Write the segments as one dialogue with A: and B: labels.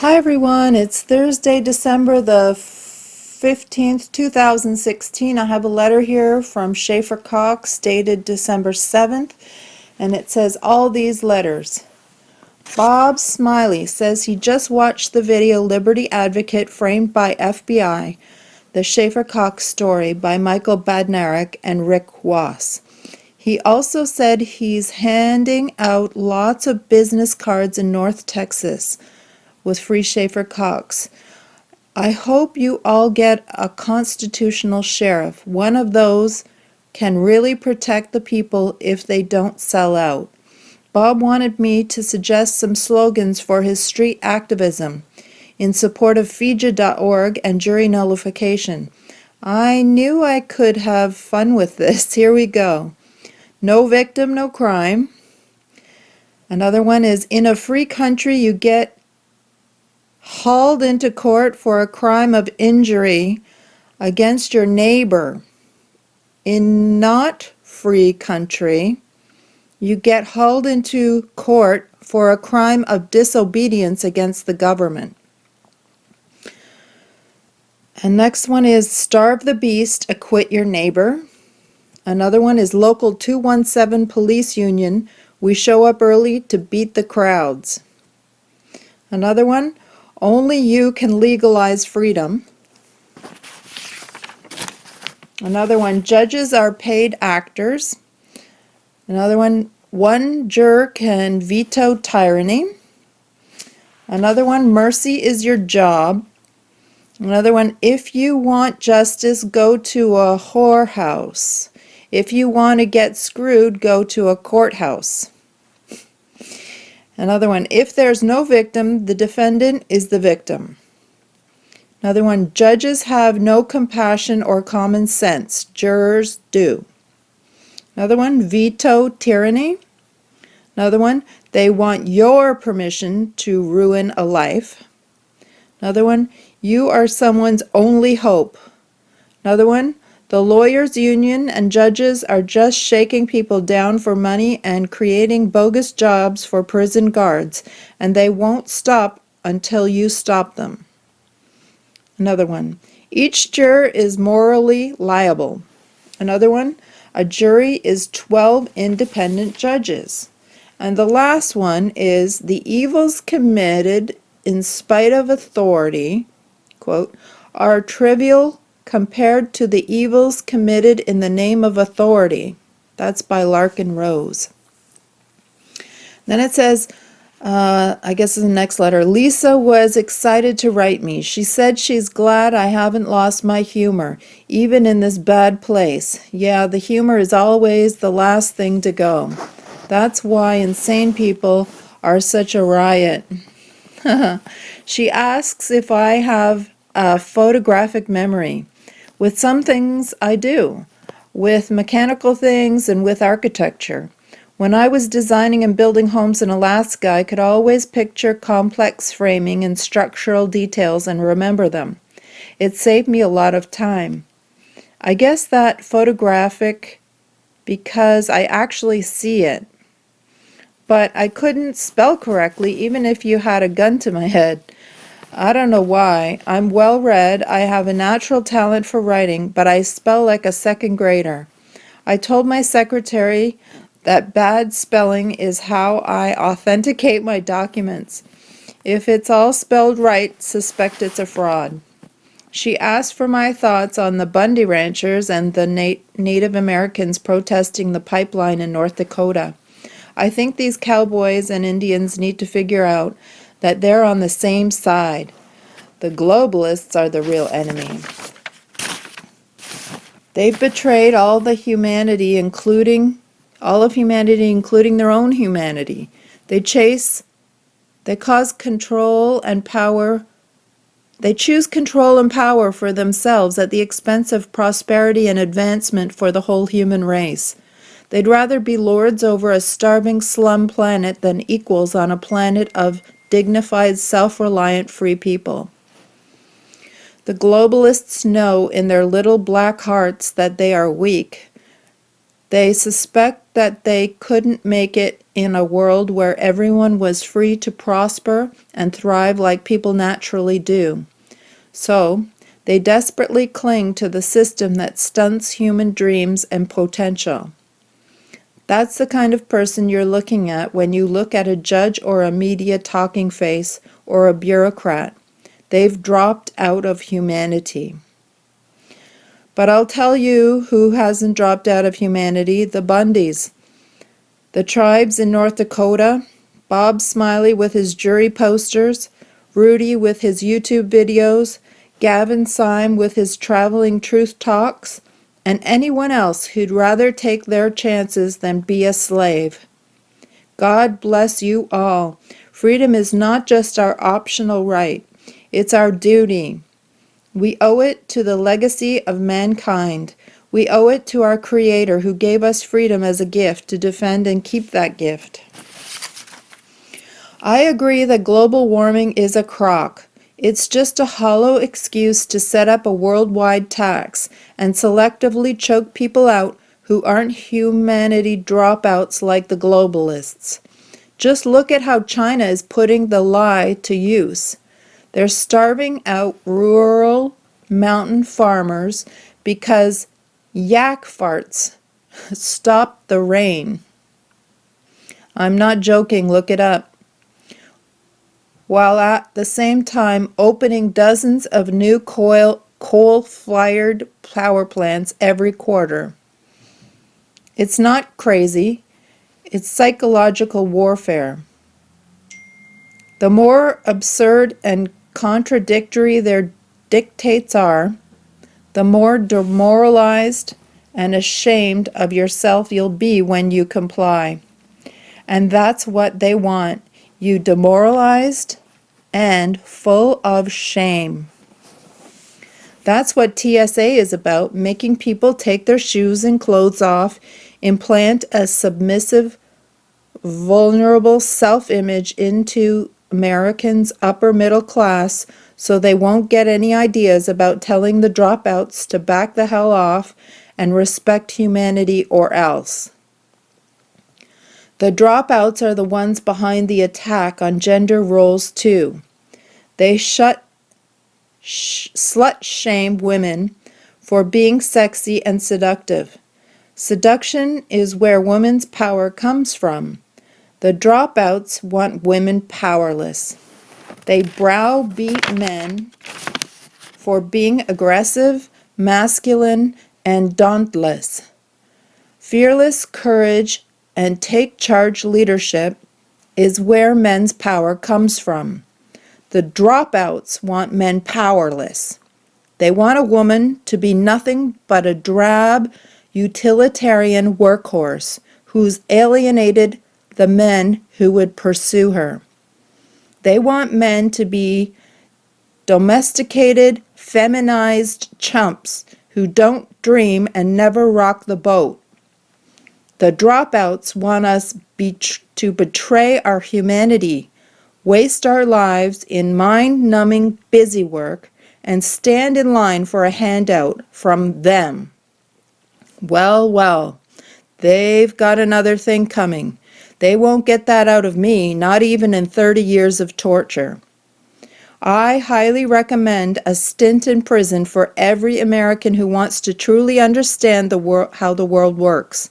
A: Hi everyone, it's Thursday, December the 15th, 2016. I have a letter here from Schaeffer Cox dated December 7th, and it says all these letters. Bob Smiley says he just watched the video Liberty Advocate Framed by FBI, the Schaeffer Cox story by Michael Badnarik and Rick Wass. He also said he's handing out lots of business cards in North Texas with free Schaeffer Cox. I hope you all get a constitutional sheriff. One of those can really protect the people if they don't sell out. Bob wanted me to suggest some slogans for his street activism in support of Fija.org and jury nullification. I knew I could have fun with this. Here we go. No victim, no crime. Another one is, in a free country you get hauled into court for a crime of injury against your neighbor. In not free country, you get hauled into court for a crime of disobedience against the government. And next one is starve the beast, acquit your neighbor. Another one is Local 217 Police Union. We show up early to beat the crowds. Another one, only you can legalize freedom. Another one, judges are paid actors. Another one juror can veto tyranny. Another one, mercy is your job. Another one, if you want justice, go to a whorehouse. If you want to get screwed, go to a courthouse. Another one, if there's no victim, the defendant is the victim. Another one, judges have no compassion or common sense. Jurors do. Another one, veto tyranny. Another one, they want your permission to ruin a life. Another one, you are someone's only hope. Another one, the lawyers' union and judges are just shaking people down for money and creating bogus jobs for prison guards, and they won't stop until you stop them. Another one, each juror is morally liable. Another one, a jury is 12 independent judges. And the last one is the evils committed in spite of authority, quote, are trivial compared to the evils committed in the name of authority. That's by Larkin Rose. Then it says, I guess in the next letter, Lisa was excited to write me. She said she's glad I haven't lost my humor, even in this bad place. Yeah, the humor is always the last thing to go. That's why insane people are such a riot. She asks if I have a photographic memory. With some things I do, with mechanical things and with architecture. When I was designing and building homes in Alaska, I could always picture complex framing and structural details and remember them. It saved me a lot of time. I guess that photographic because I actually see it. But I couldn't spell correctly even if you had a gun to my head. I don't know why. I'm well read, I have a natural talent for writing, but I spell like a second grader. I told my secretary that bad spelling is how I authenticate my documents. If it's all spelled right, suspect it's a fraud. She asked for my thoughts on the Bundy Ranchers and the Native Americans protesting the pipeline in North Dakota. I think these cowboys and Indians need to figure out that they're on the same side. The globalists are the real enemy. They've betrayed all of humanity, including their own humanity. They cause control and power. They choose control and power for themselves at the expense of prosperity and advancement for the whole human race. They'd rather be lords over a starving slum planet than equals on a planet of dignified, self-reliant, free people. The globalists know in their little black hearts that they are weak. They suspect that they couldn't make it in a world where everyone was free to prosper and thrive like people naturally do. So, they desperately cling to the system that stunts human dreams and potential. That's the kind of person you're looking at when you look at a judge or a media talking face or a bureaucrat. They've dropped out of humanity. But I'll tell you who hasn't dropped out of humanity: the Bundys. The tribes in North Dakota, Bob Smiley with his jury posters, Rudy with his YouTube videos, Gavin Syme with his traveling truth talks, and anyone else who'd rather take their chances than be a slave. God bless you all. Freedom is not just our optional right, it's our duty. We owe it to the legacy of mankind. We owe it to our Creator who gave us freedom as a gift to defend and keep that gift. I agree that global warming is a crock. It's just a hollow excuse to set up a worldwide tax and selectively choke people out who aren't humanity dropouts like the globalists. Just look at how China is putting the lie to use. They're starving out rural mountain farmers because yak farts stop the rain. I'm not joking, look it up. While at the same time opening dozens of new coal-fired power plants every quarter. It's not crazy, it's psychological warfare. The more absurd and contradictory their dictates are, the more demoralized and ashamed of yourself you'll be when you comply. And that's what they want, you demoralized and full of shame. That's what TSA is about, making people take their shoes and clothes off, implant a submissive, vulnerable self-image into Americans' upper middle class so they won't get any ideas about telling the dropouts to back the hell off and respect humanity or else. The dropouts are the ones behind the attack on gender roles too. They slut-shame women for being sexy and seductive. Seduction is where women's power comes from. The dropouts want women powerless. They browbeat men for being aggressive, masculine, and dauntless. Fearless courage and take-charge leadership is where men's power comes from. The dropouts want men powerless. They want a woman to be nothing but a drab, utilitarian workhorse who's alienated the men who would pursue her. They want men to be domesticated, feminized chumps who don't dream and never rock the boat. The dropouts want us to betray our humanity, waste our lives in mind-numbing busy work, and stand in line for a handout from them. Well, well, they've got another thing coming. They won't get that out of me, not even in 30 years of torture. I highly recommend a stint in prison for every American who wants to truly understand how the world works.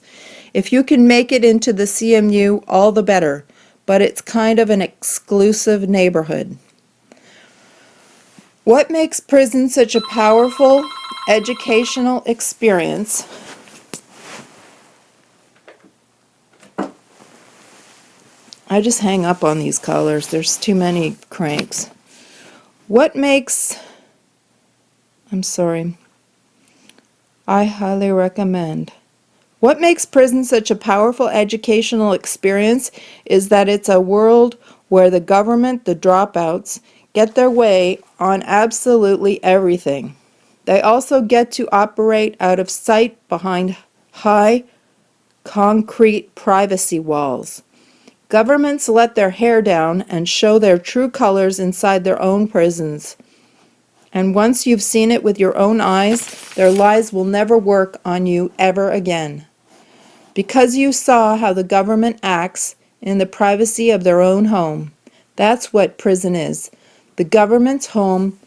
A: If you can make it into the CMU, all the better, but it's kind of an exclusive neighborhood. What makes prison such a powerful educational experience? I just hang up on these colors. There's too many cranks. I highly recommend. What makes prison such a powerful educational experience is that it's a world where the government, the dropouts, get their way on absolutely everything. They also get to operate out of sight behind high concrete privacy walls. Governments let their hair down and show their true colors inside their own prisons. And once you've seen it with your own eyes, their lies will never work on you ever again. Because you saw how the government acts in the privacy of their own home. That's what prison is. The government's home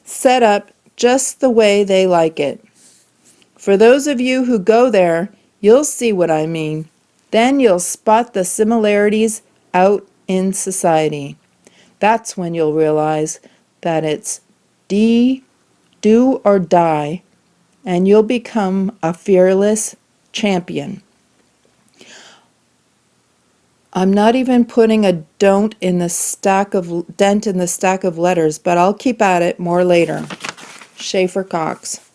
A: set up just the way they like it. For those of you who go there, you'll see what I mean. Then you'll spot the similarities out in society. That's when you'll realize that it's do or die, and you'll become a fearless champion. I'm not even putting a dent in the stack of letters, but I'll keep at it more later. Schaeffer Cox.